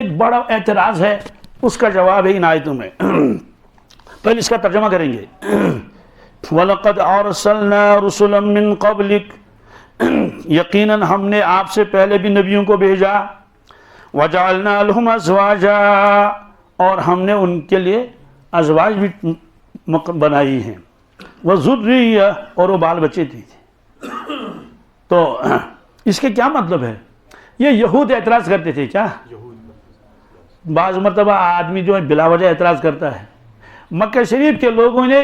ایک بڑا اعتراض ہے، اس کا جواب ہے ان آیتوں میں۔ پہلے اس کا ترجمہ کریں گے۔ وَلَقَدْ أَرْسَلْنَا رُسُلًا مِّن قَبْلِكَ، یقیناً ہم نے آپ سے پہلے بھی نبیوں کو بھیجا۔ وَجَعَلْنَا لَهُمْ أَزْوَاجًا، اور ہم نے ان کے لیے ازواج بھی بنائی ہیں۔ وَذُرِّيَّةً، اور وہ بال بچے تھے۔ تو اس کے کیا مطلب ہے؟ یہ یہود اعتراض کرتے تھے کیا؟ بعض مرتبہ آدمی جو ہے بلا وجہ اعتراض کرتا ہے۔ مکہ شریف کے لوگوں نے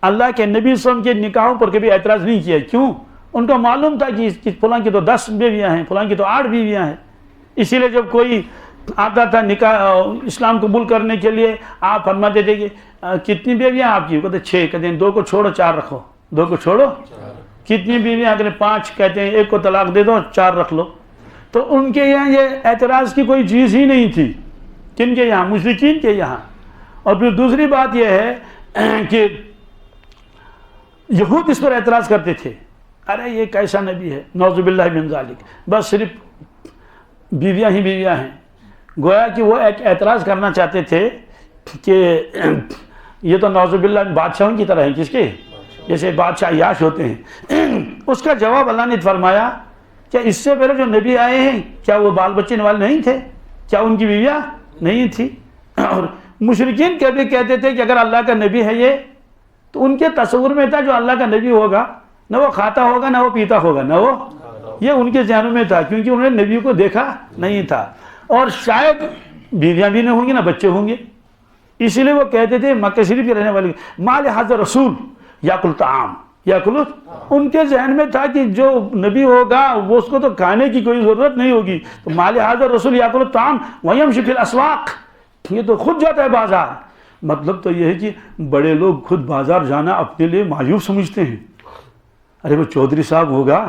اللہ کے نبی صلی اللہ علیہ وسلم کے نکاحوں پر کبھی اعتراض نہیں کیا۔ کیوں؟ ان کو معلوم تھا کہ فلاں کی تو 10 بیویاں ہیں، فلاں کی تو 8 بیویاں ہیں۔ اسی لیے جب کوئی آتا تھا نکاح اسلام قبول کرنے کے لیے، آپ فرماتے تھے کہ کتنی بیویاں آپ کی؟ کہتے 6، کہتے ہیں 2 کو چھوڑو 4 رکھو، 2 کو چھوڑو۔ کتنی بیویاں؟ کہتے ہیں 5، کہتے ہیں 1 کو طلاق دے دو 4 رکھ لو۔ تو ان کے یہاں یہ اعتراض کی کوئی چیز ہی نہیں تھی۔ کن کے یہاں؟ مشرکین کے یہاں۔ اور پھر دوسری بات یہ ہے کہ یہود اس پر اعتراض کرتے تھے، ارے یہ کیسا نبی ہے، نعوذ باللہ من ذالک، بس صرف بیویاں ہی بیویاں ہیں۔ گویا کہ وہ ایک اعتراض کرنا چاہتے تھے کہ یہ تو نعوذ باللہ بادشاہوں کی طرح ہیں، کس کے؟ جیسے بادشاہ عیاش ہوتے ہیں۔ اس کا جواب اللہ نے فرمایا کیا اس سے پہلے جو نبی آئے ہیں کیا وہ بال بچے والے نہیں تھے؟ کیا ان کی بیویاں نہیں تھی؟ اور مشرکین کبھی کہتے تھے کہ اگر اللہ کا نبی ہے یہ، تو ان کے تصور میں تھا جو اللہ کا نبی ہوگا نہ وہ کھاتا ہوگا نہ وہ پیتا ہوگا، نہ وہ، یہ ان کے ذہنوں میں تھا، کیونکہ انہوں نے نبی کو دیکھا نہیں تھا، اور شاید بیویاں بھی نہیں ہوں گی نہ بچے ہوں گے۔ اسی لیے وہ کہتے تھے مکہ شریف کے رہنے والے ما لہذا رسول یاکل الطعام یاکل، ان کے ذہن میں تھا کہ جو نبی ہوگا وہ اس کو تو کھانے کی کوئی ضرورت نہیں ہوگی، تو ما لہذا رسول یاکل الطعام ویمشی فی الاسواق، یہ تو خود جاتا ہے بازار۔ مطلب تو یہ ہے کہ بڑے لوگ خود بازار جانا اپنے لیے معیوب سمجھتے ہیں۔ ارے وہ چودھری صاحب ہوگا،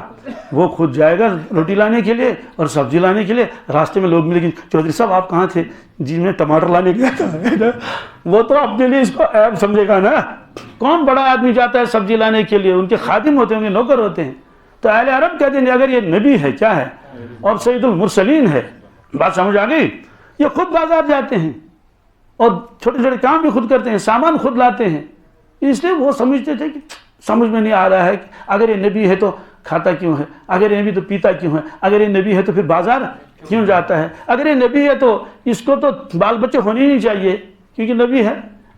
وہ خود جائے گا روٹی لانے کے لیے اور سبزی لانے کے لیے، راستے میں لوگ ملے گی، چودھری صاحب آپ کہاں تھے؟ جی میں ٹماٹر لانے گیا تھا۔ وہ تو اپنے لیے اس کو عیب سمجھے گا نا۔ کون بڑا آدمی جاتا ہے سبزی لانے کے لیے؟ ان کے خادم ہوتے ہیں، ان کے نوکر ہوتے ہیں۔ تو اہل عرب کہتے ہیں اگر یہ نبی ہے، کیا ہے، اور سید المرسلین ہے، بات سمجھ آ گئی؟ یہ خود بازار جاتے ہیں اور چھوٹے چھوٹے کام بھی خود کرتے ہیں، سامان خود لاتے ہیں، اس لیے وہ سمجھتے تھے کہ سمجھ میں نہیں آ رہا ہے کہ اگر یہ نبی ہے تو کھاتا کیوں ہے، اگر یہ نبی تو پیتا کیوں ہے، اگر یہ نبی ہے تو پھر بازار کیوں جاتا ہے، اگر یہ نبی ہے تو اس کو تو بال بچے ہونے ہی نہیں چاہیے کیونکہ نبی ہے۔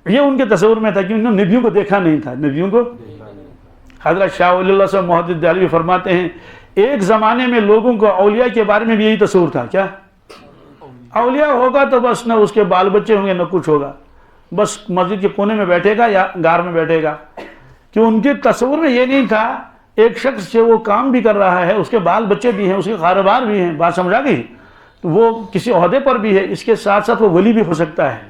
یہ ان کے تصور میں تھا کہ انہوں نے نبیوں کو دیکھا نہیں تھا، نبیوں کو۔ حضرت شاہ ولی اللہ صاحب محدث دہلوی فرماتے ہیں ایک زمانے میں لوگوں کو اولیاء کے بارے میں بھی یہی تصور تھا، کیا اولیاء ہوگا تو بس نہ اس کے بال بچے ہوں گے نہ کچھ ہوگا، بس مسجد کے کونے میں بیٹھے گا یا غار میں بیٹھے گا، کہ ان کے تصور میں یہ نہیں تھا ایک شخص سے وہ کام بھی کر رہا ہے، اس کے بال بچے بھی ہیں، اس کے کاروبار بھی ہیں، بات سمجھا گئی؟ تو وہ کسی عہدے پر بھی ہے، اس کے ساتھ ساتھ وہ ولی بھی ہو سکتا ہے۔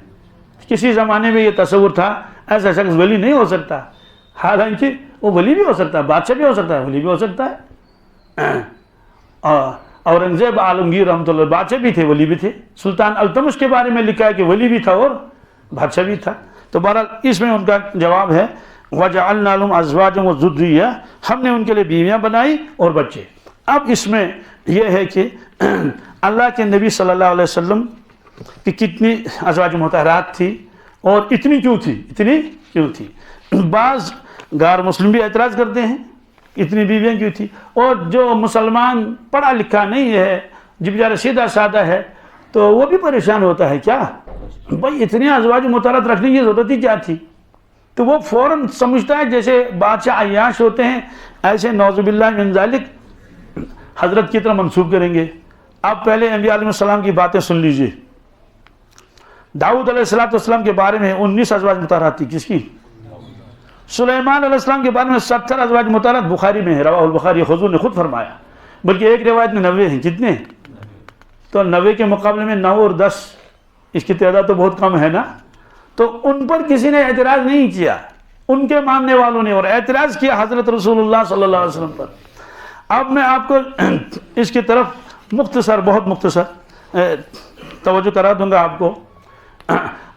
کسی زمانے میں یہ تصور تھا ایسا شخص ولی نہیں ہو سکتا، حالانکہ وہ ولی بھی ہو سکتا ہے، بادشاہ بھی ہو سکتا ہے، ولی بھی ہو سکتا ہے۔ اورنگزیب عالمگیر رحمۃ اللہ بادشاہ بھی تھے، ولی بھی تھے۔ سلطان التمش کے بارے میں لکھا ہے کہ ولی بھی تھا اور بادشاہ بھی تھا۔ تو بہرحال اس میں ان کا جواب ہے وَجَعَلْنَا لَهُمْ أَزْوَاجًا وَذُرِّيَّةً، ہم نے ان کے لیے بیویاں بنائی اور بچے۔ اب اس میں یہ ہے کہ اللہ کے نبی صلی اللہ علیہ وسلم کی کتنی ازواج مطہرات تھی اور اتنی کیوں تھی، اتنی کیوں تھی؟ بعض غیر مسلم بھی اعتراض کرتے ہیں اتنی بیویاں کیوں تھی، اور جو مسلمان پڑھا لکھا نہیں ہے، جو بیچارہ سیدھا سادہ ہے، تو وہ بھی پریشان ہوتا ہے، کیا بھائی اتنی ازواج مطہرات رکھنے کی ضرورت ہی کیا تھی؟ تو وہ فوراً سمجھتا ہے جیسے بادشاہ عیاش ہوتے ہیں ایسے نعوذ باللہ من ذالک حضرت کی طرح منسوب کریں گے۔ آپ پہلے انبیاء علیہ السلام کی باتیں سن لیجئے۔ داؤد علیہ السلام کے بارے میں 19 ازواج مطہرات تھی، کس کی؟ سلیمان علیہ السلام کے بارے میں 70 ازواج مطہرات بخاری میں ہے، رواہ البخاری، حضور نے خود فرمایا، بلکہ ایک روایت میں 90 ہیں۔ کتنے؟ تو 90 کے مقابلے میں 9 اور 10، اس کی تعداد تو بہت کم ہے نا۔ تو ان پر کسی نے اعتراض نہیں کیا، ان کے ماننے والوں نے، اور اعتراض کیا حضرت رسول اللہ صلی اللہ علیہ وسلم پر۔ اب میں آپ کو اس کی طرف مختصر، بہت مختصر توجہ کرا دوں گا آپ کو۔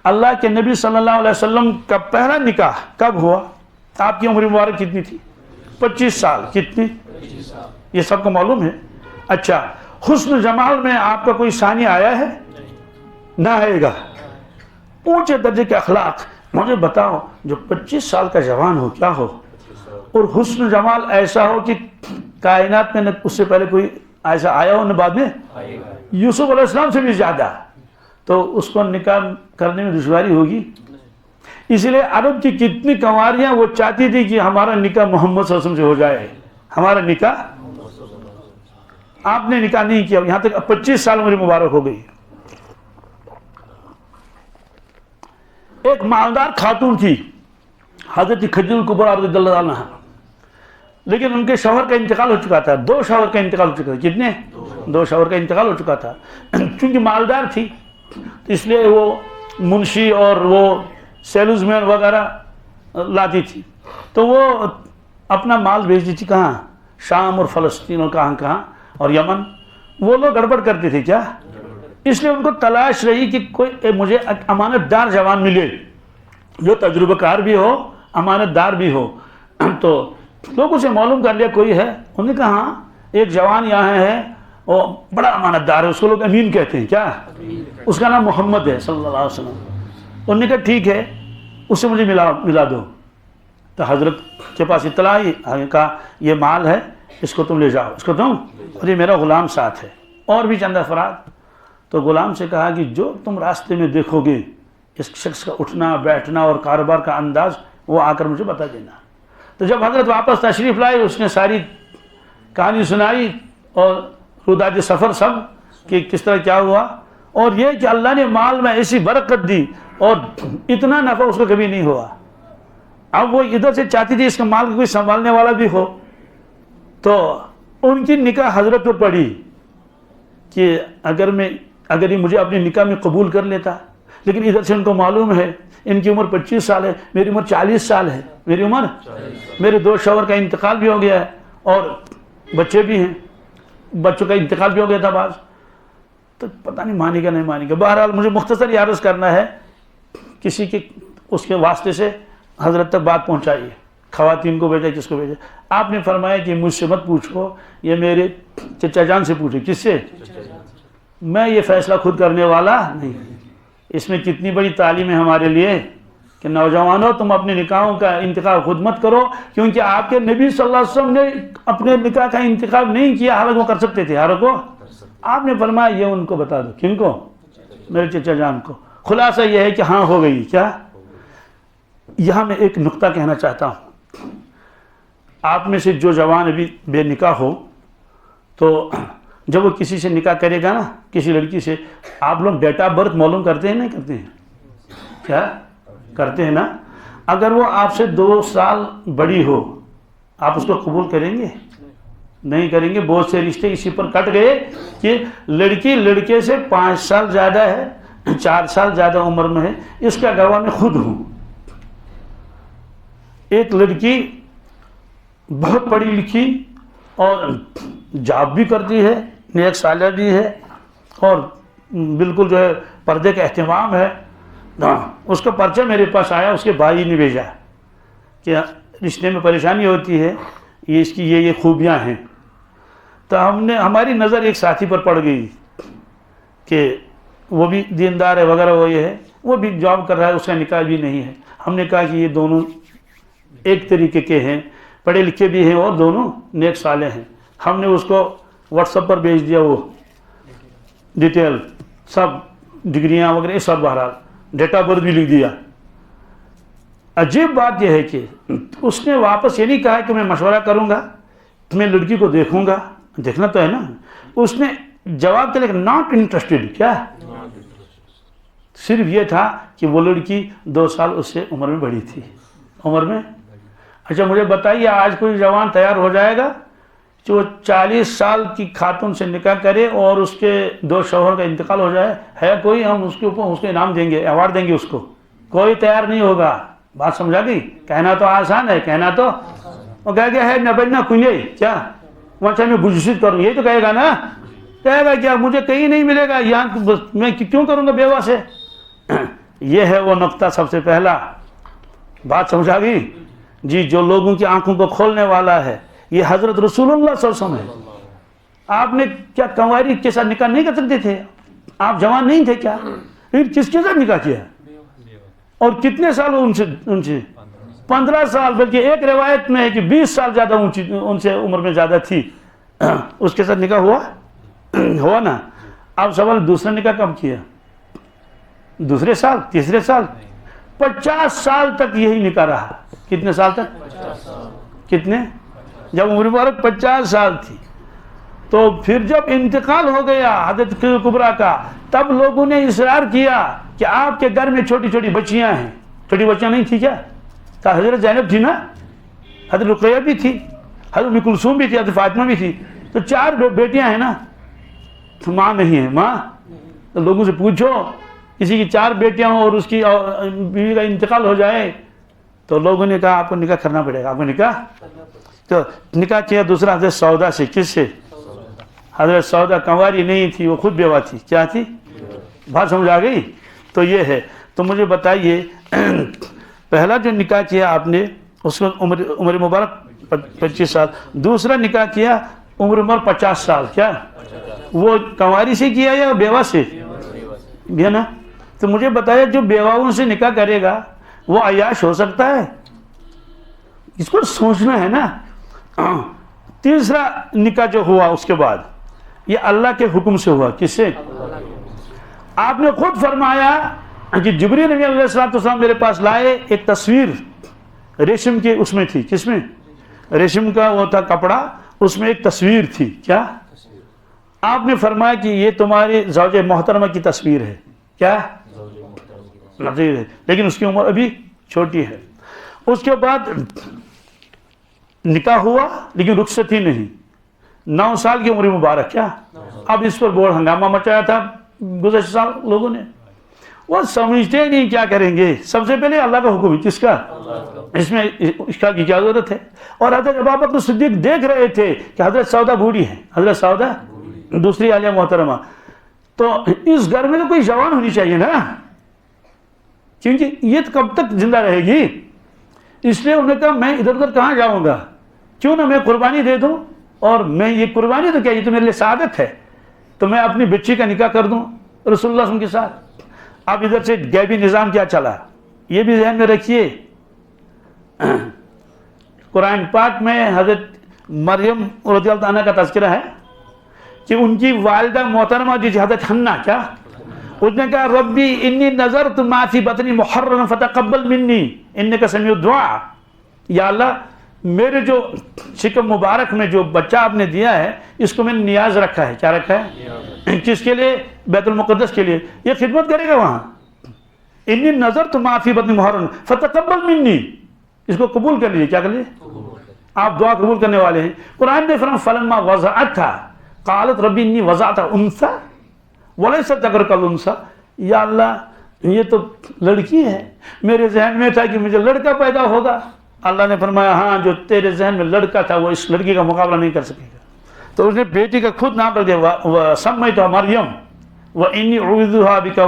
اللہ کے نبی صلی اللہ علیہ وسلم کا پہلا نکاح کب ہوا؟ آپ کی عمر مبارک کتنی تھی؟ 25 سال۔ کتنی؟ یہ سب کو معلوم ہے۔ اچھا، حسن جمال میں آپ کا کوئی ثانی آیا ہے؟ نہ آئے گا. اونچے درجے کے اخلاق. مجھے بتاؤ جو 25 سال کا جوان ہو کیا ہو, اور حسن جمال ایسا ہو کہ کائنات میں نہ اس سے پہلے کوئی ایسا آیا ہو نہ بعد میں, یوسف علیہ السلام سے بھی زیادہ, تو اس کو نکاح کرنے میں دشواری ہوگی. اسی لیے عرب کی کتنی کنواریاں وہ چاہتی تھی کہ ہمارا نکاح محمد صلی اللہ علیہ وسلم سے ہو جائے, ہمارا نکاح. آپ نے نکاح نہیں کیا, یہاں تک 25 سال عمر مبارک ہو گئی. ایک مالدار خاتون تھی حضرت خدیجہ کبریٰ رضی اللہ عنہا, لیکن ان کے شوہر کا انتقال ہو چکا تھا. 2 شوہر کا انتقال ہو چکا تھا. کتنے؟ 2 شوہر کا انتقال ہو چکا تھا. چونکہ مالدار تھی تو اس لیے وہ منشی اور وہ سیلز مین وغیرہ لاتی تھی, تو وہ اپنا مال بھیجتی تھی. کہاں؟ شام اور فلسطین اور کہاں اور یمن. وہ لوگ گڑبڑ کرتے تھے کیا, اس لیے ان کو تلاش رہی کہ کوئی مجھے امانت دار جوان ملے جو تجربہ کار بھی ہو, امانت دار بھی ہو. تو لوگوں سے معلوم کر لیا کوئی ہے. انہوں نے کہا ہاں ایک جوان یہاں ہے, وہ بڑا امانت دار ہے, اس کو لوگ امین کہتے ہیں. کیا؟ اس کا نام محمد ہے صلی اللہ علیہ وسلم. انہوں نے کہا ٹھیک ہے, اس سے مجھے ملا دو. تو حضرت کے پاس اطلاع آئی, کہا یہ مال ہے, اس کو تم لے جاؤ, اس کو دوں, اور یہ میرا غلام ساتھ ہے, اور بھی چند افراد. تو غلام سے کہا کہ جو تم راستے میں دیکھو گے اس شخص کا اٹھنا بیٹھنا اور کاروبار کا انداز, وہ آ کر مجھے بتا دینا. تو جب حضرت واپس تشریف لائے, اس نے ساری کہانی سنائی اور روداد سفر سب کہ کس طرح کیا ہوا, اور یہ کہ اللہ نے مال میں ایسی برکت دی اور اتنا نفع اس کو کبھی نہیں ہوا. اب وہ ادھر سے چاہتی تھی اس کا مال کوئی سنبھالنے والا بھی ہو. تو ان کی نکاح حضرت پر پڑی کہ اگر یہ مجھے اپنے نکاح میں قبول کر لیتا, لیکن ادھر سے ان کو معلوم ہے ان کی عمر 25 سال ہے, میری عمر 40 سال ہے. میری عمر, میرے 2 شوہر کا انتقال بھی ہو گیا ہے اور بچے بھی ہیں, بچوں کا انتقال بھی ہو گیا تھا بعض. تو پتہ نہیں مانے گا نہیں مانے گا. بہرحال مجھے مختصر یہ عرض کرنا ہے, کسی کے اس کے واسطے سے حضرت تک بات پہنچائیے. خواتین کو بھیجا, کس کو بھیجا. آپ نے فرمایا کہ مجھ سے مت پوچھو, یہ میرے چچا جان سے پوچھو. کس سے؟ میں یہ فیصلہ خود کرنے والا نہیں. اس میں کتنی بڑی تعلیم ہے ہمارے لیے کہ نوجوانوں تم اپنے نکاحوں کا انتخاب خود مت کرو, کیونکہ آپ کے نبی صلی اللہ علیہ وسلم نے اپنے نکاح کا انتخاب نہیں کیا, حالانکہ وہ کر سکتے تھے. ہر کو آپ نے فرمایا یہ ان کو بتا دو. کن کو؟ میرے چچا جان کو. خلاصہ یہ ہے کہ ہاں ہو گئی. کیا؟ یہاں میں ایک نقطہ کہنا چاہتا ہوں. آپ میں سے جو جوان ابھی بے نکاح ہو, تو جب وہ کسی سے نکاح کرے گا نا, کسی لڑکی سے, آپ لوگ ڈیٹ آف برتھ معلوم کرتے ہیں نہیں کرتے ہیں؟ کیا کرتے ہیں نا؟ اگر وہ آپ سے 2 سال بڑی ہو, آپ اس کو قبول کریں گے؟ نہیں کریں گے. بہت سے رشتے اسی پر کٹ گئے کہ لڑکی لڑکے سے 5 سال زیادہ ہے, 4 سال زیادہ عمر میں ہے. اس کا گواہ میں خود ہوں. ایک لڑکی بہت پڑھی لکھی اور جاب بھی کرتی ہے, نیک صالحہ بھی ہے, اور بالکل جو ہے پردے کا اہتمام ہے. اس کا پرچہ میرے پاس آیا, اس کے بھائی نے بھیجا کہ رشتے میں پریشانی ہوتی ہے, یہ اس کی یہ خوبیاں ہیں. تو ہماری نظر ایک ساتھی پر پڑ گئی کہ وہ بھی دیندار ہے وغیرہ, وہ یہ ہے, وہ بھی جاب کر رہا ہے, اس کا نکاح بھی نہیں ہے. ہم نے کہا کہ یہ دونوں ایک طریقے کے ہیں, پڑھے لکھے بھی ہیں اور دونوں نیک صالح ہیں. ہم نے اس کو واٹس ایپ پر بھیج دیا, وہ ڈیٹیل سب, ڈگریاں وغیرہ سب, بہرحال ڈیٹ آف برتھ بھی لکھ دیا. عجیب بات یہ ہے کہ اس نے واپس یہ نہیں کہا کہ میں مشورہ کروں گا, میں لڑکی کو دیکھوں گا, دیکھنا تو ہے نا. اس نے جواب دیا لیکن ناٹ انٹرسٹڈ. کیا؟ صرف یہ تھا کہ وہ لڑکی 2 سال اس سے عمر میں بڑی تھی. عمر میں. اچھا مجھے بتائیے, آج کوئی جوان تیار ہو جائے گا جو 40 سال کی خاتون سے نکاح کرے اور اس کے 2 شوہر کا انتقال ہو جائے؟ ہے کوئی؟ ہم اس کے اوپر اس کو انعام دیں گے, ایوارڈ دیں گے اس کو. کوئی تیار نہیں ہوگا. بات سمجھا گئی؟ کہنا تو آسان ہے, کہنا تو وہ کہہ گیا ہے نہ بننا کنیے. کیا وہ اچھا میں گزشت کروں, یہی تو کہے گا نا. کہے گا کیا مجھے کہیں نہیں ملے گا, یہاں میں کیوں کروں گا بیوہ سے. یہ ہے وہ نقطہ سب سے پہلا. بات سمجھا گئی جی؟ جو لوگوں کی آنکھوں کو کھولنے والا ہے یہ حضرت رسول اللہ صلی اللہ علیہ وسلم ہے. آپ نے کیا کنواری کے ساتھ نکاح نہیں کر سکتے تھے؟ آپ جوان نہیں تھے کیا؟ پھر کس کے ساتھ نکاح کیا؟ اور کتنے سال ان سے 15 سال، بلکہ ایک روایت میں ہے کہ 20 سال زیادہ ان سے عمر میں زیادہ تھی، اس کے ساتھ نکاح ہوا نا. اب سوال دوسرا نکاح کب کیا؟ دوسرے سال، تیسرے سال، 50 سال تک یہی نکاح رہا. کتنے سال تک؟ کتنے؟ جب عمر مبارک 50 سال تھی تو پھر جب انتقال ہو گیا حضرت کبریٰ کا، تب لوگوں نے اصرار کیا کہ آپ کے گھر میں چھوٹی چھوٹی بچیاں ہیں. چھوٹی بچیاں نہیں تھی کیا؟ حضرت زینب تھی نا، حضرت رقیہ بھی تھی، حضرت ام کلثوم بھی تھی، حضرت فاطمہ بھی تھی. تو 4 بیٹیاں ہیں نا، ماں نہیں ہے. ماں تو لوگوں سے پوچھو، کسی کی 4 بیٹیاں ہوں اور اس کی بیوی کا انتقال ہو جائے تو لوگوں نے کہا آپ کو نکاح کرنا پڑے گا. آپ کو نکاح، تو نکاح کیا دوسرا حضرت سودا سے. کس سے؟ حضرت سودا کنواری نہیں تھی، وہ خود بیوہ تھی. کیا تھی؟ بات سمجھ آ گئی؟ تو یہ ہے. تو مجھے بتائیے پہلا جو نکاح کیا آپ نے اس کو عمر مبارک 25 سال، دوسرا نکاح کیا عمر 50 سال. کیا وہ کنواری سے کیا یا بیوہ سے؟ ہے نا. تو مجھے بتائیے جو بیواؤں سے نکاح کرے گا وہ عیاش ہو سکتا ہے؟ اس کو سوچنا ہے نا. تیسرا نکاح جو ہوا اس کے بعد یہ اللہ کے حکم سے ہوا. کس سے؟ آپ نے خود فرمایا کہ جبریل نبی علیہ السلام میرے پاس لائے ایک تصویر ریشم کے، اس میں تھی. کس میں؟ ریشم کا وہ تھا کپڑا، اس میں ایک تصویر تھی. کیا؟ آپ نے فرمایا کہ یہ تمہاری زوجہ محترمہ کی تصویر ہے. کیا نظیر ہے، لیکن اس کی عمر ابھی چھوٹی ہے. اس کے بعد نکاح ہوا لیکن رخصتی نہیں. 9 سال کی عمر مبارک. کیا؟ اب اس پر بہت ہنگامہ مچایا تھا گزشتہ سال لوگوں نے. وہ سمجھتے نہیں کیا کریں گے. سب سے پہلے اللہ کا حکم ہے. کس کا؟ اس میں اشکال کی کیا ضرورت ہے؟ اور حضرت ابوبکر صدیق دیکھ رہے تھے کہ حضرت سودا بوڑھی ہے. حضرت سودا دوسری عالیہ محترمہ. تو اس گھر میں تو کوئی جوان ہونی چاہیے نا، کیونکہ یہ کب تک زندہ رہے گی. اس لیے انہوں نے کہا میں ادھر ادھر کہاں جاؤں گا، کیوں نہ میں قربانی دے دوں. اور میں یہ قربانی تو کیا، یہ تو میرے لیے سعادت ہے. تو میں اپنی بچی کا نکاح کر دوں رسول اللہ صلی اللہ علیہ وسلم کے ساتھ. اب ادھر سے غیبی نظام کیا چلا یہ بھی ذہن میں رکھیے. قرآن پاک میں حضرت مریم رضی اللہ عنہ کا تذکرہ ہے کہ ان کی والدہ محترمہ جو حضرت حنہ، کیا اس نے کہا ربی انی نظرت ما فی بطنی محررا فتقبل منی انک سمیع الدعاء. یا اللہ میرے جو شکم مبارک میں جو بچہ آپ نے دیا ہے اس کو میں نے نیاز رکھا ہے. کیا رکھا ہے؟ کس کے لیے؟ بیت المقدس کے لیے. یہ خدمت کرے گا وہاں. انی نظرت ما فی بطنی محررا فتقبل منی، اس کو قبول کر لیجیے. کیا کر لیجیے؟ آپ دعا قبول کرنے والے ہیں. قرآن نے فرمایا فلما وضعتها قالت ربی انی وضعتها انثى ولیس الذکر کالانثى. یا اللہ یہ تو لڑکی ہے، میرے ذہن میں تھا کہ مجھے لڑکا پیدا ہوگا. اللہ نے فرمایا ہاں جو تیرے ذہن میں لڑکا تھا وہ اس لڑکی کا مقابلہ نہیں کر سکے گا. تو اس نے بیٹی کا خود نام رکھ دیا سمیتها مریم وانی اعوذها بک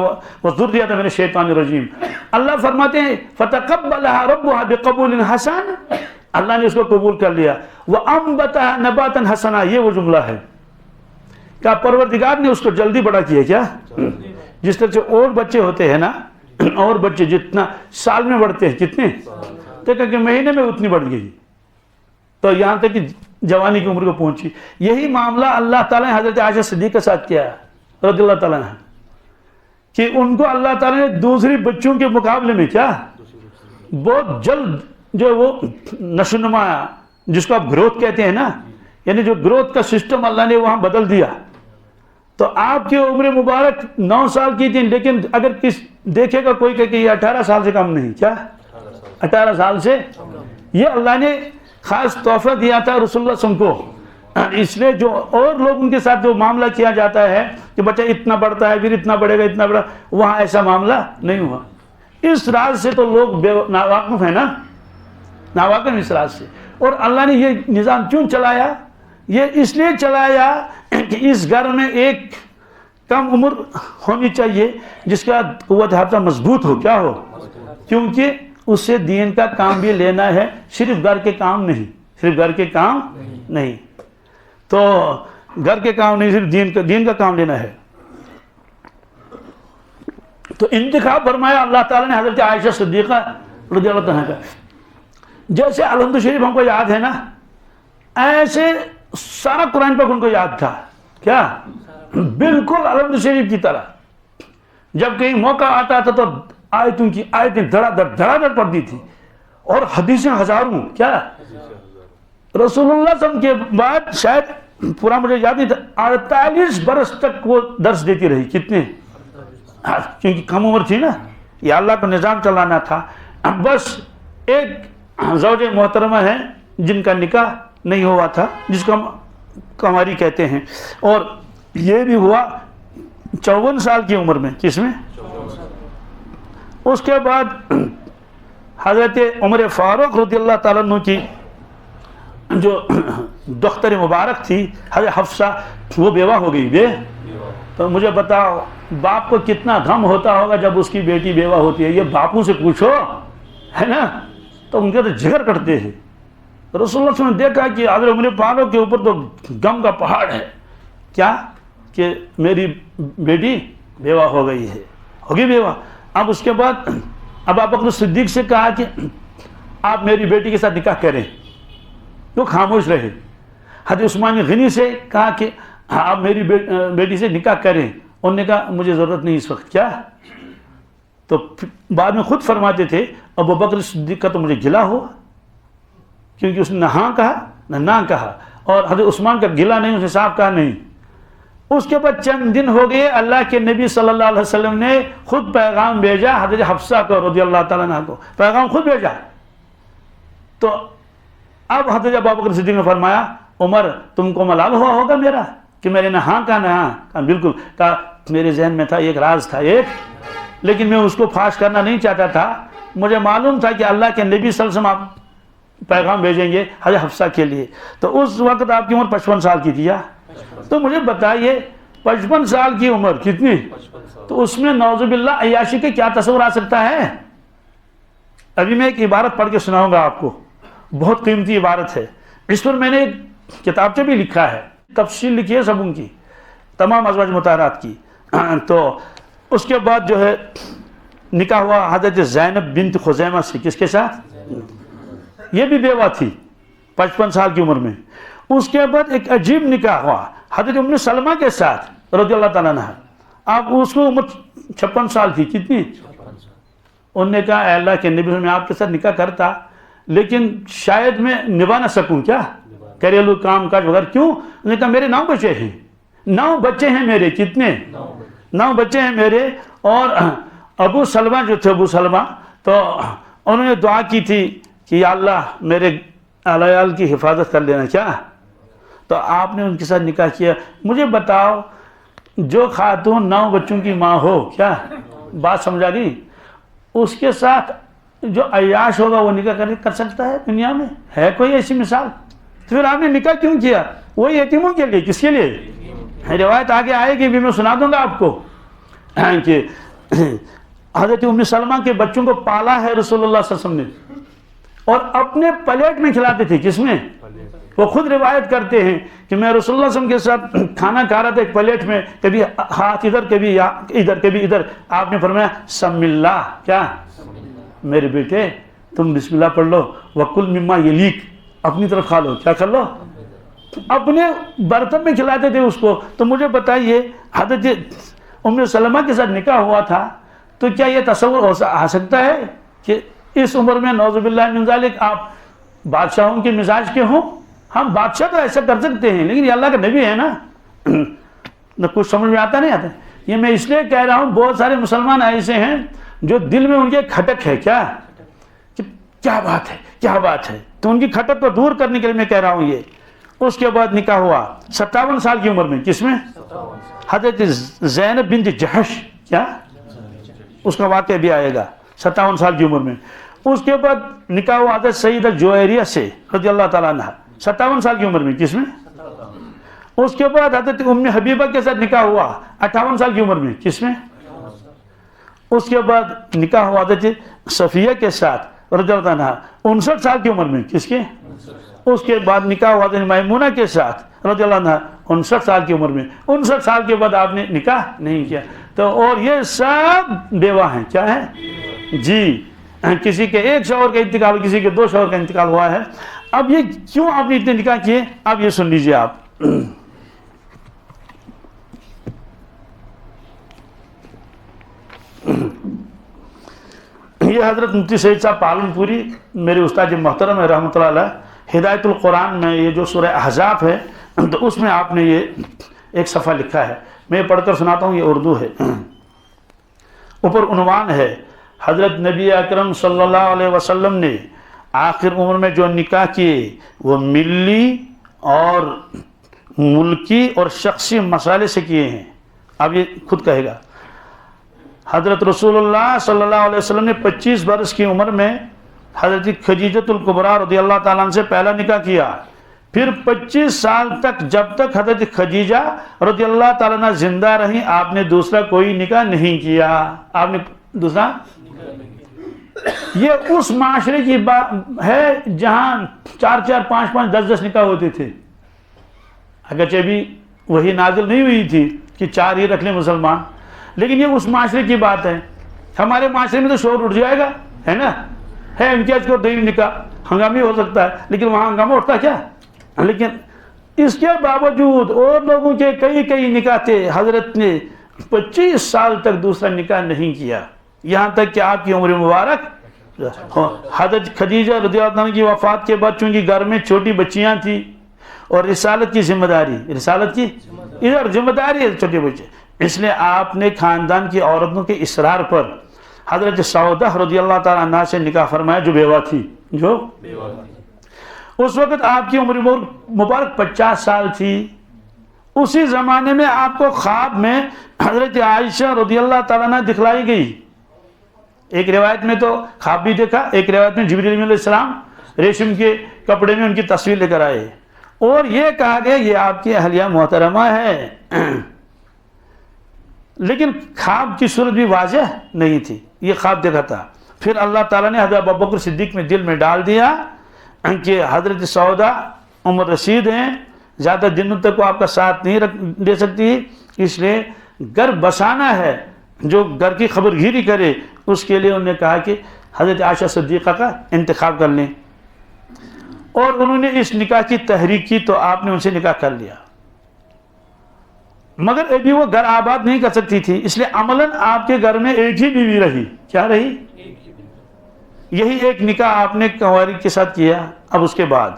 وذریتها من الشیطان الرجیم. اللہ فرماتے ہیں فتقبلها ربها بقبول حسن. اللہ نے اس کو قبول کر لیا. وانبتها نباتا حسنا. یہ وہ جملہ ہے کہ پروردگار نے اس کو جلدی بڑا کیا. کیا؟ جس طرح سے اور بچے ہوتے ہیں نا، اور بچے جتنا سال میں بڑھتے ہیں، کتنے کہ مہینے میں اتنی بڑھ گئی، تو یہاں تک کہ جوانی کی عمر کو پہنچی. یہی معاملہ اللہ تعالیٰ نے حضرت عائشہ صدیقہ کے ساتھ کیا رضی اللہ تعالیٰ عنہ، کہ ان کو اللہ تعالیٰ نے دوسری بچوں کے مقابلے میں کیا بہت جلد جو وہ نشو نما جس کو آپ گروتھ کہتے ہیں نا، یعنی جو گروتھ کا سسٹم اللہ نے وہاں بدل دیا. تو آپ کی عمر مبارک 9 سال کی تھی، لیکن اگر کس دیکھے گا کوئی کہ یہ 18 سال سے کم نہیں. کیا 18 سال سے؟ یہ اللہ نے خاص تحفہ دیا تھا رسول اللہ صلی اللہ علیہ وسلم کو. اس لیے جو اور لوگ ان کے ساتھ جو معاملہ کیا جاتا ہے کہ بچہ اتنا بڑھتا ہے پھر اتنا بڑھے گا اتنا بڑا، وہاں ایسا معاملہ نہیں ہوا. اس راز سے تو لوگ ناواقف ہیں نا، ناواقف اس راز سے. اور اللہ نے یہ نظام کیوں چلایا؟ یہ اس لیے چلایا کہ اس گھر میں ایک کم عمر ہونی چاہیے جس کا قوت حافظہ مضبوط ہو. کیا ہو؟ کیونکہ اس سے دین کا کام بھی لینا ہے، صرف گھر کے کام نہیں. صرف گھر کے کام نہیں، تو گھر کے کام نہیں، صرف دین کا کام لینا ہے. تو انتخاب فرمایا اللہ تعالیٰ نے حضرت عائشہ صدیقہ رضی اللہ عنہا کا. جیسے الحمد شریف ہم کو یاد ہے نا، ایسے سارا قرآن پاک ان کو یاد تھا. کیا؟ بالکل الحمد شریف کی طرح. جب کہیں موقع آتا تھا تو آیتوں کی آیتیں دھڑا دھڑ پڑتی تھی، اور حدیثیں ہزاروں. کیا؟ رسول اللہ صلی اللہ علیہ وسلم کے بعد شاید پورا مجھے یاد نہیں تھا 48 برس تک وہ درس دیتی رہی. کتنے؟ کیونکہ کم عمر تھی نا، یہ اللہ کا نظام چلانا تھا. بس ایک زوج محترمہ ہے جن کا نکاح نہیں ہوا تھا، جس کو ہم کنواری کہتے ہیں، اور یہ بھی ہوا 54 سال کی عمر میں. کس میں؟ اس کے بعد حضرت عمر فاروق رضی اللہ تعالیٰ عنہ کی جو دختر مبارک تھی حضرت حفصہ، وہ بیوہ ہو گئی. تو مجھے بتاؤ باپ کو کتنا غم ہوتا ہوگا جب اس کی بیٹی بیوہ ہوتی ہے. یہ باپوں سے پوچھو، ہے نا، تو ان کے تو جگر کٹتے ہیں. رسول اللہ صلی اللہ علیہ وسلم نے دیکھا کہ حضرت عمر فاروق کے اوپر تو غم کا پہاڑ ہے. کیا؟ کہ میری بیٹی بیوہ ہو گئی ہے، ہوگی بیوہ. اب اس کے بعد ابو بکر صدیق سے کہا کہ آپ میری بیٹی کے ساتھ نکاح کریں، تو خاموش رہے. حضرت عثمان غنی سے کہا کہ آپ میری بیٹی سے نکاح کریں، انہوں نے کہا مجھے ضرورت نہیں اس وقت. کیا؟ تو بعد میں خود فرماتے تھے ابو بکر صدیق کا تو مجھے گلا ہوا، کیونکہ اس نے نہ ہاں کہا نہ کہا، اور حضرت عثمان کا گلا نہیں، اس نے صاحب کہا نہیں. اس کے بعد چند دن ہو گئے، اللہ کے نبی صلی اللہ علیہ وسلم نے خود پیغام بھیجا حضرت حفصہ کو رضی اللہ تعالیٰ عنہ کو، پیغام خود بھیجا. تو اب حضرت ابوبکر صدیق نے فرمایا عمر تم کو ملال ہوا ہوگا میرا کہ میں نے نہ ہاں کہا نہ ہاں کہا. بالکل. کہا میرے ذہن میں تھا، ایک راز تھا لیکن میں اس کو فاش کرنا نہیں چاہتا تھا. مجھے معلوم تھا کہ اللہ کے نبی صلی اللہ علیہ وسلم آپ پیغام بھیجیں گے حضرت حفصہ کے لیے. تو اس وقت آپ کی عمر 55 سال کی تھی. تو مجھے بتائیے 55 سال کی عمر کتنی؟ تو اس میں نعوذ باللہ عیاشی کے کیا تصور آ سکتا ہے؟ ابھی میں ایک عبارت پڑھ کے سناؤں گا آپ کو، بہت قیمتی عبارت ہے. اس پر میں نے ایک کتابچہ بھی لکھا ہے، تفصیل لکھی ہے سب ان کی، تمام ازواج مطہرات کی. تو اس کے بعد جو ہے نکاح ہوا حضرت زینب بنت خزیمہ سے. کس کے ساتھ؟ یہ بھی بیوہ تھی 55 سال کی عمر میں. اس کے بعد ایک عجیب نکاح ہوا حضرت ام سلمہ کے ساتھ رضی اللہ تعالیٰ عنہ. آپ اس کو عمر 56 سال تھی. کتنی؟ انہوں نے کہا اے اللہ کے نبی میں آپ کے ساتھ نکاح کرتا لیکن شاید میں نبھا نہ سکوں. کیا؟ گھریلو کام کاج وغیرہ. کیوں؟ انہوں نے کہا میرے 9 بچے ہیں. 9 بچے ہیں میرے. کتنے؟ 9 بچے ہیں میرے. اور ابو سلمہ جو تھے، ابو سلمہ، تو انہوں نے دعا کی تھی کہ یا اللہ میرے عیال کی حفاظت کر لینا. کیا؟ تو آپ نے ان کے ساتھ نکاح کیا. مجھے بتاؤ جو خاتون 9 بچوں کی ماں ہو، کیا بات سمجھا گئی، اس کے ساتھ جو عیاش ہوگا وہ نکاح کر سکتا ہے؟ دنیا میں ہے کوئی ایسی مثال؟ تو پھر آپ نے نکاح کیوں کیا؟ وہی یتیموں کے لیے. کس کے لیے؟ روایت آگے آئے گی بھی، میں سنا دوں گا آپ کو کہ حضرت ام سلمہ کے بچوں کو پالا ہے رسول اللہ صلی اللہ علیہ وسلم نے، اور اپنے پلیٹ میں کھلاتے تھے. کس میں؟ وہ خود روایت کرتے ہیں کہ میں رسول اللہ صلی اللہ علیہ وسلم کے ساتھ کھانا کھا رہا تھا ایک پلیٹ میں، کبھی ہاتھ ادھر کبھی ادھر کبھی ادھر. آپ نے فرمایا سم اللہ. کیا؟ میرے بیٹے تم بسم اللہ پڑھ لو، وکل مما یلیک، اپنی طرف کھا لو. کیا کر لو؟ اپنے برتن میں کھلاتے تھے اس کو. تو مجھے بتائیے حضرت ام سلمہ کے ساتھ نکاح ہوا تھا، تو کیا یہ تصور آ سکتا ہے کہ اس عمر میں نعوذ باللہ من ذالک آپ بادشاہوں کے مزاج کے ہوں؟ ہم بادشاہ تو ایسا کر سکتے ہیں لیکن یہ اللہ کا نبی ہے نا. نہ کچھ سمجھ میں آتا نہیں آتا. یہ میں اس لیے کہہ رہا ہوں بہت سارے مسلمان ایسے ہیں جو دل میں ان کے کھٹک ہے. کیا کیا بات ہے، کیا بات ہے. تو ان کی کھٹک کو دور کرنے کے لیے میں کہہ رہا ہوں یہ. اس کے بعد نکاح ہوا 57 سال کی عمر میں. کس میں؟ حضرت زینب بنت جہش. کیا؟ اس کا واقعہ بھی آئے گا. 57 سال کی عمر میں. اس کے بعد نکاح ہوا حضرت سیدہ جویریہ سے رضی اللہ تعالیٰ عنہ 57 سال کی عمر میں. کس میں؟ اس کے بعد حضرت ام حبیبہ کے ساتھ نکاح ہوا 58 سال کی عمر میں. کس میں؟ اس کے بعد نکاح ہوا حضرت صفیہ کے ساتھ رضی اللہ عنہ 59 سال کی عمر میں. کس کے؟ اس کے بعد نکاح ہوا حضرت میمونہ کے ساتھ رضی اللہ عنہ 59 سال کی عمر میں. 59 سال کے بعد آپ نے نکاح نہیں کیا. تو اور یہ سب بیوہ ہیں. کیا ہے جی؟ کسی کے ایک شوہر کا انتقال، کسی کے 2 شوہر کا انتقال ہوا ہے. اب یہ کیوں آپ نے اتنے نکاح کیے؟ اب یہ سن لیجئے آپ. یہ حضرت مفتی سعید صاحب پالن پوری میرے استاد محترم ہے رحمۃ اللہ علیہ، ہدایت القرآن میں یہ جو سورہ احزاب ہے تو اس میں آپ نے یہ ایک صفحہ لکھا ہے، میں پڑھ کر سناتا ہوں. یہ اردو ہے. اوپر عنوان ہے حضرت نبی اکرم صلی اللہ علیہ وسلم نے آخر عمر میں جو نکاح کیے وہ ملی اور ملکی اور شخصی مسائل سے کیے ہیں. اب یہ خود کہے گا. حضرت رسول اللہ صلی اللہ علیہ وسلم نے 25 برس کی عمر میں حضرت خدیجۃ الکبریٰ رضی اللہ تعالیٰ عنہ سے پہلا نکاح کیا. پھر 25 سال تک جب تک حضرت خدیجہ رضی اللہ تعالیٰ عنہ زندہ رہیں آپ نے دوسرا کوئی نکاح نہیں کیا. آپ نے دوسرا، یہ اس معاشرے کی بات ہے جہاں 4 5 5 10 10 نکاح ہوتے تھے. اگرچہ بھی وہی نازل نہیں ہوئی تھی کہ 4 ہی رکھ لیں مسلمان، لیکن یہ اس معاشرے کی بات ہے. ہمارے معاشرے میں تو شور اٹھ جائے گا، ہے نا، ہے امتیاز کو 2 نکاح، ہنگامی ہو سکتا ہے، لیکن وہاں ہنگامہ اٹھتا کیا. لیکن اس کے باوجود اور لوگوں کے کئی نکاح تھے. حضرت نے 25 سال تک دوسرا نکاح نہیں کیا، یہاں تک کہ آپ کی عمر مبارک. حضرت خدیجہ رضی اللہ عنہ کی وفات کے بعد چونکہ گھر میں چھوٹی بچیاں تھیں اور رسالت کی ذمہ داری، رسالت کی ادھر ذمہ داری ہے چھوٹے بچے، اس لیے آپ نے خاندان کی عورتوں کے اصرار پر حضرت سعودہ رضی اللہ تعالیٰ عنہ سے نکاح فرمایا جو بیوہ تھی. اس وقت آپ کی عمر مبارک 50 سال تھی. اسی زمانے میں آپ کو خواب میں حضرت عائشہ رضی اللہ تعالیٰ عنہ دکھلائی گئی. ایک روایت میں تو خواب بھی دیکھا، ایک روایت میں جبریل علیہ السلام ریشم کے کپڑے میں ان کی تصویر لے کر آئے اور یہ کہا گیا یہ آپ کی اہلیہ محترمہ ہے. لیکن خواب کی صورت بھی واضح نہیں تھی، یہ خواب دیکھا تھا. پھر اللہ تعالیٰ نے حضرت ابوبکر صدیق میں دل میں ڈال دیا کہ حضرت سعودہ عمر رسید ہیں، زیادہ دنوں تک وہ آپ کا ساتھ نہیں دے سکتی، اس لیے گھر بسانا ہے، جو گھر کی خبر گیری کرے اس کے لیے انہوں نے کہا کہ حضرت عائشہ صدیقہ کا انتخاب کر لیں. اور انہوں نے اس نکاح کی تحریک کی تو آپ نے ان سے نکاح کر لیا. مگر ابھی وہ گھر آباد نہیں کر سکتی تھی، اس لیے عملاً آپ کے گھر میں ایک ہی بیوی رہی. کیا رہی؟ یہی ایک نکاح آپ نے کنواری کے ساتھ کیا. اب اس کے بعد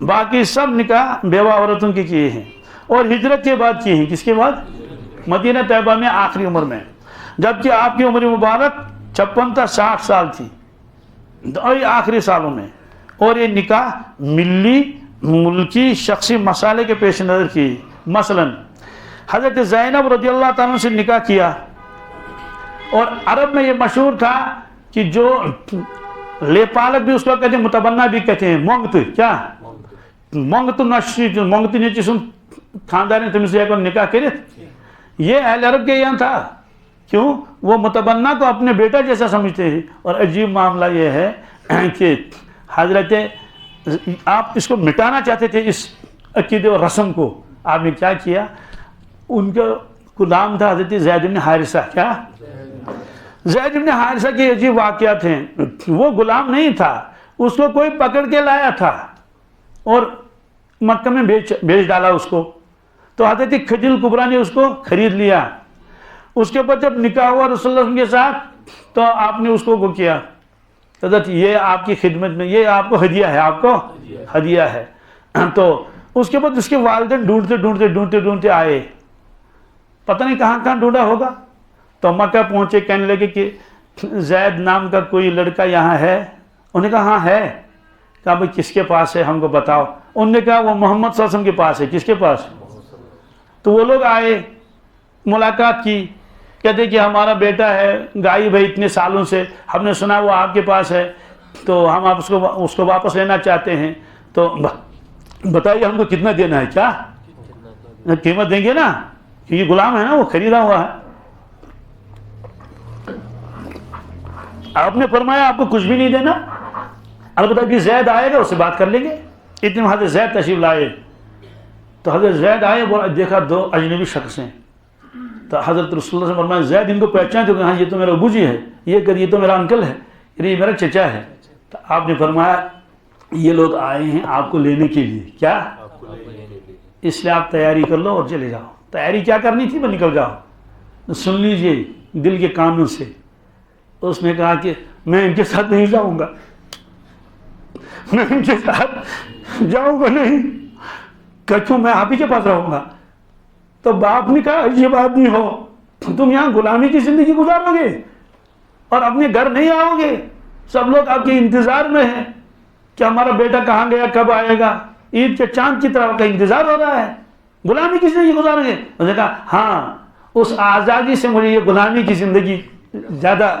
باقی سب نکاح بیوہ عورتوں کے کیے ہیں اور ہجرت کے بعد کیے ہیں. کس کے بعد؟ مدینہ طیبہ میں آخری عمر میں، جبکہ آپ کی عمر مبارک 56 تا 60 سال تھی آخری سالوں میں. اور یہ نکاح ملی ملکی شخصی مسائل کے پیش نظر کی. مثلاً حضرت زینب رضی اللہ تعالیٰ سے نکاح کیا، اور عرب میں یہ مشہور تھا کہ جو لے پالک بھی اس کو کہتے ہیں، متبنہ بھی کہتے ہیں. مونگت کیا؟ مونگت نشی مونگت نیچی سن خاندان تم سے نکاح کرے. یہ اہل عرب کے یہاں تھا. کیوں؟ وہ متبنہ کو اپنے بیٹا جیسا سمجھتے ہیں. اور عجیب معاملہ یہ ہے کہ حضرت آپ اس کو مٹانا چاہتے تھے اس عقیدے اور رسم کو. آپ نے کیا کیا؟ ان کا نام تھا حضرت زید بن حارثہ. کیا؟ زید بن حارثہ کے عجیب واقعات ہیں. وہ غلام نہیں تھا، اس کو کوئی پکڑ کے لایا تھا اور مکہ میں بیچ ڈالا اس کو. تو حضرت خدیجہ الکبریٰ نے اس کو خرید لیا. اس کے بعد جب نکاح ہوا رسول اللہ علیہ وسلم کے ساتھ تو آپ نے اس کو کیا، حضرت یہ آپ کی خدمت میں، یہ آپ کو ہدیہ ہے، آپ کو ہدیہ ہے. تو اس کے بعد اس کے والدین ڈھونڈتے آئے، پتہ نہیں کہاں ڈھونڈا ہوگا. تو مکہ پہنچے، کہنے لگے کہ زید نام کا کوئی لڑکا یہاں ہے. انہوں نے کہا ہاں ہے. کہا بھائی کس کے پاس ہے، ہم کو بتاؤ. انہوں نے کہا وہ محمد صلی اللہ علیہ وسلم کے پاس ہے. کس کے پاس؟ تو وہ لوگ آئے، ملاقات کی، کہتے کہ ہمارا بیٹا ہے غائب ہے اتنے سالوں سے، ہم نے سنا وہ آپ کے پاس ہے، تو ہم آپ اس کو واپس لینا چاہتے ہیں. تو بتائیے ہم کو کتنا دینا ہے؟ کیا قیمت دیں گے نا، کیونکہ غلام ہے نا، وہ خریدا ہوا ہے. آپ نے فرمایا آپ کو کچھ بھی نہیں دینا، البتہ کہ زید آئے گا اس سے بات کر لیں گے. اتنے میں حضرت زید تشریف لائے. تو حضرت زید آئے، دیکھا 2 اجنبی شخص ہیں. تو حضرت رسول اللہ صلی اللہ علیہ وسلم فرمایا زید ان کو پہچانتے ہو؟ ہاں یہ تو میرا ابو جی ہے، یہ تو میرا انکل ہے، یہ میرا چچا ہے۔ تو آپ نے فرمایا یہ لوگ آئے ہیں آپ کو لینے کے لیے، کیا اس لیے آپ تیاری کر لو اور چلے جاؤ۔ تیاری کیا کرنی تھی؟ بس نکل جاؤ۔ سن لیجئے دل کے کانوں سے، اس نے کہا کہ میں ان کے ساتھ نہیں جاؤں گا، میں ان کے ساتھ جاؤں گا نہیں، کیوں میں آپ ہی کے پاس رہوں گا۔ تو باپ نے کہا یہ بات نہیں ہو، تم یہاں غلامی کی زندگی گزارو گے اور اپنے گھر نہیں آؤ گے، سب لوگ آپ کے انتظار میں ہیں کہ ہمارا بیٹا کہاں گیا، کب آئے گا، عید کے چاند کی طرح کا انتظار ہو رہا ہے، غلامی کی زندگی گزارو گے؟ اس نے کہا ہاں، اس آزادی سے مجھے یہ غلامی کی زندگی زیادہ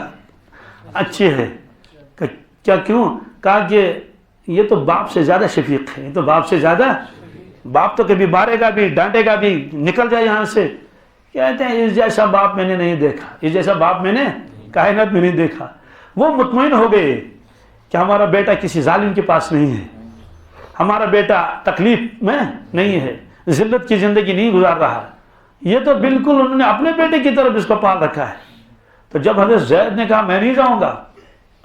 اچھی ہے۔ کیا کیوں؟ کہا کہ یہ تو باپ سے زیادہ شفیق ہے، یہ تو باپ سے زیادہ، باپ تو کبھی مارے گا بھی، ڈانٹے گا بھی، نکل جائے یہاں سے۔ کہتے ہیں اس جیسا باپ میں نے نہیں دیکھا، اس جیسا باپ میں نے کائنات میں نہیں دیکھا۔ وہ مطمئن ہو گئے کہ ہمارا بیٹا کسی ظالم کے پاس نہیں ہے، ہمارا بیٹا تکلیف میں نہیں ہے، ذلت کی زندگی نہیں گزار رہا، یہ تو بالکل انہوں نے اپنے بیٹے کی طرف اس کو پال رکھا ہے۔ تو جب حضرت زید نے کہا میں نہیں جاؤں گا،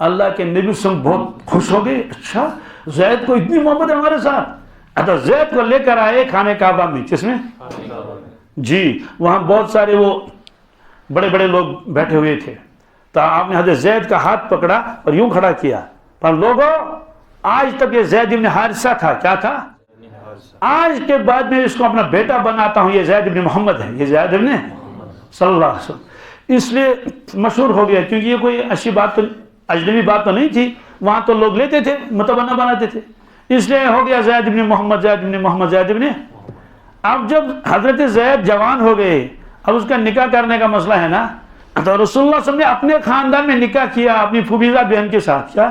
اللہ کے نبی سے بہت خوش ہو گئے، اچھا زید کو اتنی محبت ہے ہمارے ساتھ۔ اچھا زید کو لے کر آئے خانہ کعبہ میں، کس میں؟ جی، وہاں بہت سارے وہ بڑے بڑے لوگ بیٹھے ہوئے تھے، تو آپ نے حضرت زید کا ہاتھ پکڑا اور یوں کھڑا کیا، پر لوگوں آج تک یہ زید ابن حارثہ تھا، کیا تھا؟ آج کے بعد میں اس کو اپنا بیٹا بناتا ہوں، یہ زید ابن محمد ہے، یہ زید ابن صلی اللہ علیہ وسلم۔ اس لیے مشہور ہو گیا، کیونکہ یہ کوئی اچھی بات تو، اجنبی بات تو نہیں تھی، وہاں تو لوگ لیتے تھے، متبنہ بناتے تھے، اس لیے ہو گیا زید ابن محمد، زید ابن محمد، زید ابن۔ اب جب حضرت زید جوان ہو گئے، اب اس کا نکاح کرنے کا مسئلہ ہے نا، تو رسول اللہ صلی اللہ علیہ وسلم نے اپنے خاندان میں نکاح کیا اپنی پھوپھیزا بہن کے ساتھ۔ کیا؟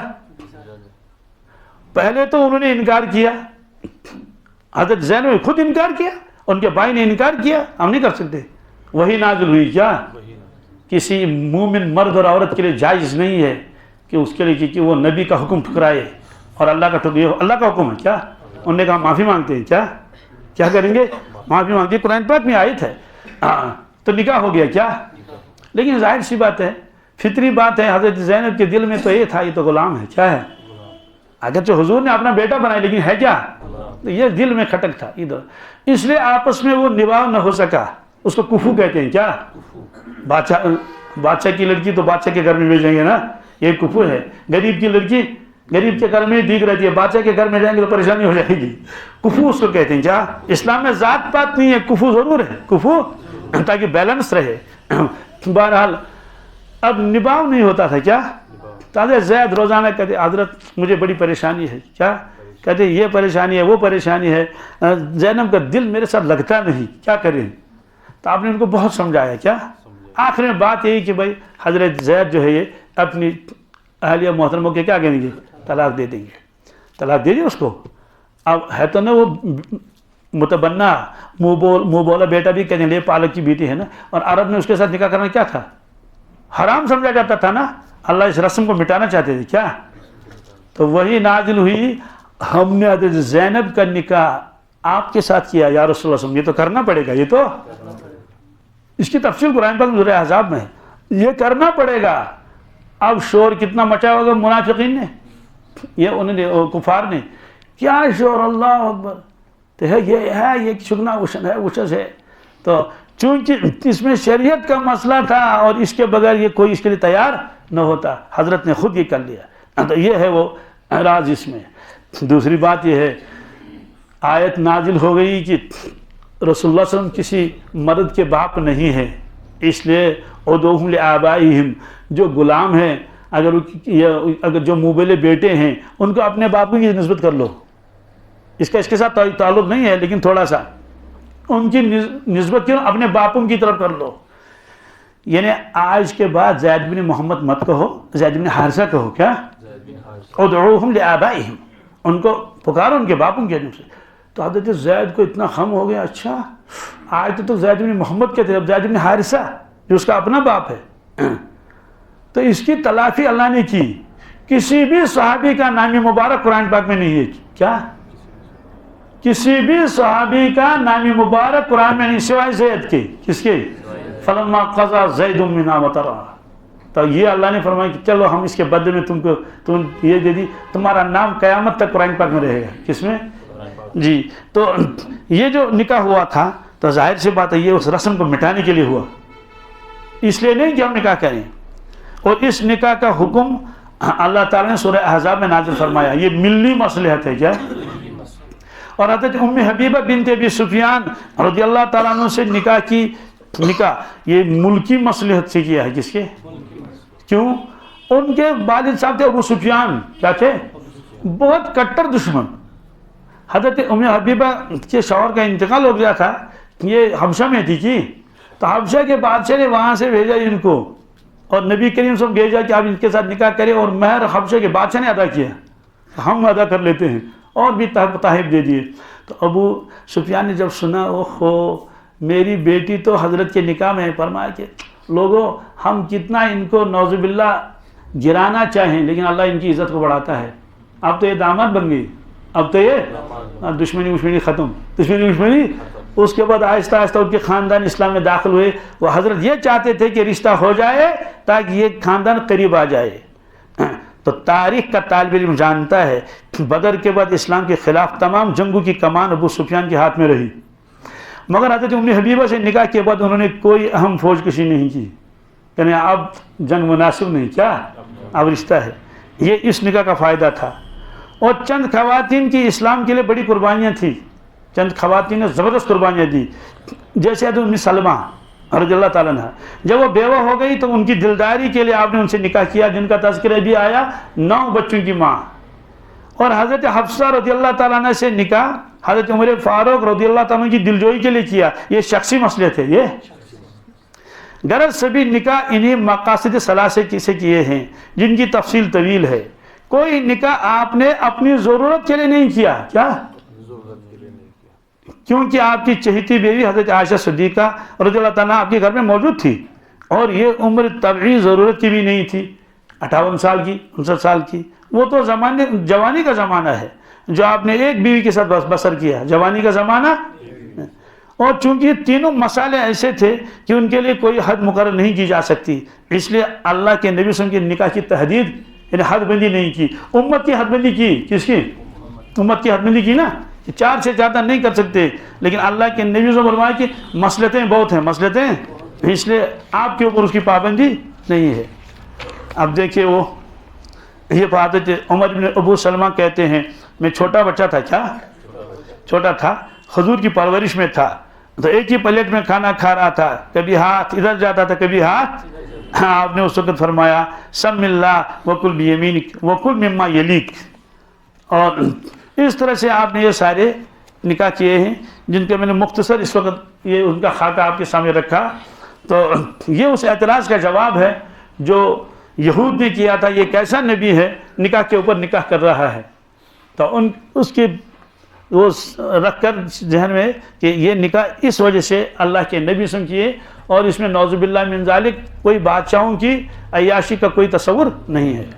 پہلے تو انہوں نے انکار کیا، حضرت زید نے خود انکار کیا، ان کے بھائی نے انکار کیا، ہم نہیں کر سکتے۔ وہی نازل ہوئی، کیا؟ کسی مومن مرد اور عورت کے لیے جائز نہیں ہے کہ اس کے لیے کہ وہ نبی کا حکم ٹھکرائے اور اللہ کا اللہ کا حکم ہے۔ کیا؟ انہوں نے کہا معافی مانگتے ہیں، کیا کریں گے؟ معافی مانگتے ہیں، قرآن پاک میں آیت ہے، تو نکاح ہو گیا۔ کیا؟ لیکن ظاہر سی بات ہے، فطری بات ہے، حضرت زینب کے دل میں تو یہ تھا یہ تو غلام ہے، کیا ہے؟ اگرچہ حضور نے اپنا بیٹا بنایا لیکن ہے کیا؟ یہ دل میں کھٹک تھا ادھر، اس لیے آپس میں وہ نباہ نہ ہو سکا، اس کو کفو کہتے ہیں۔ کیا؟ بادشاہ کی لڑکی تو بادشاہ کے گھر میں بھیجیں گے نا، یہ کفو ہے۔ غریب کی لڑکی غریب کے گھر میں ٹھیک رہتی ہے، بادشاہ کے گھر میں جائیں گے تو پریشانی ہو جائے گی، کفو اس کو کہتے ہیں۔ کیا؟ اسلام میں ذات پات نہیں ہے، کفو ضرور ہے، کفو تاکہ بیلنس رہے۔ بہرحال اب نباہ نہیں ہوتا تھا۔ کیا؟ تازہ زید روزانہ کہتے حضرت مجھے بڑی پریشانی ہے۔ کیا؟ کہتے یہ پریشانی ہے، وہ پریشانی ہے، زینب کا دل میرے ساتھ لگتا نہیں، کیا کریں؟ تو آپ نے ان کو بہت سمجھایا۔ کیا؟ آخر میں بات یہی کہ بھائی حضرت زید جو ہے یہ اپنی اہلیہ محترمہ کے کیا کہیں گے؟ طلاق دے دیں گے، طلاق دے دیں اس کو۔ اب ہے تو نا وہ متبنہ منہ بولا بیٹا بھی کہتے ہیں، لے پالک کی بیٹی ہے نا، اور عرب میں اس کے ساتھ نکاح کرنا کیا تھا؟ حرام سمجھا جاتا تھا نا، اللہ اس رسم کو مٹانا چاہتے تھے۔ کیا؟ تو وہی نازل ہوئی، ہم نے حضرت زینب کا نکاح آپ کے ساتھ کیا یا رسول اللہ صلی اللہ علیہ وسلم، یہ تو کرنا پڑے گا، یہ تو اس کی تفصیل قرآن پاک سورہ احزاب میں ہے، یہ کرنا پڑے گا۔ اب شور کتنا مچا ہوگا منافقین نے، یہ انہوں نے کفار نے، کیا شور، اللہ اکبر، تو یہ ہے، یہ شگنا وشن ہے، وشس ہے۔ تو چونکہ اس میں شریعت کا مسئلہ تھا اور اس کے بغیر یہ کوئی اس کے لیے تیار نہ ہوتا، حضرت نے خود یہ کر لیا، تو یہ ہے وہ راز اس میں۔ دوسری بات یہ ہے، آیت نازل ہو گئی کہ رسول اللہ صلی اللہ علیہ وسلم کسی مرد کے باپ نہیں ہے، اس لیے ادعوہم لآبائہم، جو غلام ہیں، اگر جو موبلے بیٹے ہیں ان کو اپنے باپوں کی نسبت کر لو، اس کے ساتھ تعلق نہیں ہے لیکن تھوڑا سا ان کی نسبت کیوں اپنے باپوں کی طرف کر لو، یعنی آج کے بعد زید بن محمد مت کہو، زید بن حارثہ کہو۔ کیا؟ ادعوہم لآبائہم، ان کو پکارو ان کے باپوں کے نسبت سے۔ تو حضرت زید کو اتنا خم ہو گیا، اچھا آج تو زید بن محمد کہتے ہیں، اب زید بن حارثہ جو اس کا اپنا باپ ہے، تو اس کی تلافی اللہ نے کی۔ کسی بھی صحابی کا نام مبارک قرآن پاک میں نہیں ہے۔ کیا؟ کسی بھی صحابی کا نام مبارک قرآن میں نہیں، سوائے زید کے۔ کس کے؟ فلما قضى زید منا وطرا، تو یہ اللہ نے فرمایا کہ چلو ہم اس کے بدلے میں تم یہ دے دی، تمہارا نام قیامت تک قرآن پاک میں رہے گا۔ کس میں؟ جی۔ تو یہ جو نکاح ہوا تھا تو ظاہر سی بات ہے یہ اس رسم کو مٹانے کے لیے ہوا، اس لیے نہیں کہ ہم نکاح کریں۔ اور اس نکاح کا حکم اللہ تعالیٰ نے سورہ احزاب میں نازل فرمایا، یہ ملی مصلحت ہے۔ کیا؟ اور حضرت ام حبیبہ بنت ابی سفیان رضی اللہ تعالیٰ عنہ سے نکاح یہ ملکی مصلحت سے کیا ہے۔ کس کے؟ کیوں؟ ان کے والد صاحب تھے ابو سفیان، کیا تھے؟ بہت کٹر دشمن۔ حضرت ام حبیبہ کے شوہر کا انتقال ہو گیا تھا، یہ حبشہ میں تھی کی، تو حبشہ کے بادشاہ نے وہاں سے بھیجا ان کو، اور نبی کریم صلی اللہ علیہ وسلم بھیجا کہ آپ ان کے ساتھ نکاح کریں، اور مہر حبشہ کے بادشاہ نے ادا کیا، ہم ادا کر لیتے ہیں، اور بھی تحائف دے دیے۔ تو ابو سفیان نے جب سنا اوہو میری بیٹی تو حضرت کے نکاح میں، فرمایا کہ لوگوں ہم کتنا ان کو نعوذ باللہ گرانا چاہیں لیکن اللہ ان کی عزت کو بڑھاتا ہے، اب تو یہ داماد بن گئی، اب تو یہ دشمنی ختم، دشمنی۔ اس کے بعد آہستہ آہستہ ان کے خاندان اسلام میں داخل ہوئے۔ وہ حضرت یہ چاہتے تھے کہ رشتہ ہو جائے تاکہ یہ خاندان قریب آ جائے۔ تو تاریخ کا طالب علم جانتا ہے بدر کے بعد اسلام کے خلاف تمام جنگوں کی کمان ابو سفیان کے ہاتھ میں رہی، مگر حضرت ام حبیبہ سے نکاح کے بعد انہوں نے کوئی اہم فوج کشی نہیں کی، یعنی اب جنگ مناسب نہیں، کیا اب رشتہ ہے۔ یہ اس نکاح کا فائدہ تھا۔ اور چند خواتین کی اسلام کے لیے بڑی قربانیاں تھیں، چند خواتین نے زبردست قربانیاں دی، جیسے حضرت ام سلمہ رضی اللہ تعالیٰ عنہ، جب وہ بیوہ ہو گئی تو ان کی دلداری کے لیے آپ نے ان سے نکاح کیا، جن کا تذکرہ بھی آیا، 9 بچوں کی ماں۔ اور حضرت حفصہ رضی اللہ تعالیٰ عنہ سے نکاح حضرت عمر فاروق رضی اللہ تعالیٰ عنہ کی دلجوئی کے لیے کیا، یہ شخصی مسئلے تھے۔ یہ غرض سبھی نکاح انہی مقاصد ثلاثہ سے کیے ہیں جن کی تفصیل طویل ہے۔ کوئی نکاح آپ نے اپنی ضرورت کے لیے نہیں کیا، کیا؟ کیونکہ آپ کی چہیتی بیوی حضرت عائشہ صدیقہ رضی اللہ تعالیٰ آپ کے گھر میں موجود تھی، اور یہ عمر طبعی ضرورت کی بھی نہیں تھی، 58 سال کی، 59 سال کی، وہ تو جوانی کا زمانہ ہے جو آپ نے ایک بیوی کے ساتھ بسر کیا، جوانی کا زمانہ۔ اور چونکہ تینوں مسائل ایسے تھے کہ ان کے لیے کوئی حد مقرر نہیں کی جا سکتی، اس لیے اللہ کے نبی صلی اللہ علیہ وسلم کے نکاح کی تحدید یعنی حد بندی نہیں کی، امت کی حد بندی کی۔ کس کی؟ امت کی حد بندی کی نا، 4 سے زیادہ نہیں کر سکتے، لیکن اللہ کے نبی صلی اللہ علیہ وسلم فرمایا کہ مسئلتیں بہت ہیں، مسئلتیں، اس لیے آپ کے اوپر اس کی پابندی نہیں ہے۔ اب دیکھیے وہ یہ حضرت عمر بن ابو سلمہ کہتے ہیں میں چھوٹا بچہ تھا، کیا چھوٹا تھا، حضور کی پرورش میں تھا، تو ایک ہی پلیٹ میں کھانا کھا رہا تھا، کبھی ہاتھ ادھر جاتا تھا کبھی ہاتھ، آپ نے اس وقت فرمایا سم اللہ وکل بیمینک وکل مما یلیک، اور اس طرح سے آپ نے یہ سارے نکاح کیے ہیں جن کے میں نے مختصر اس وقت یہ ان کا خاکہ آپ کے سامنے رکھا۔ تو یہ اس اعتراض کا جواب ہے جو یہود نے کیا تھا، یہ کیسا نبی ہے نکاح کے اوپر نکاح کر رہا ہے، تو اس کی وہ رکھ کر ذہن میں کہ یہ نکاح اس وجہ سے اللہ کے نبی سے کیے، اور اس میں نعوذ باللہ من ذالک کوئی بادشاہوں کی عیاشی کا کوئی تصور نہیں ہے۔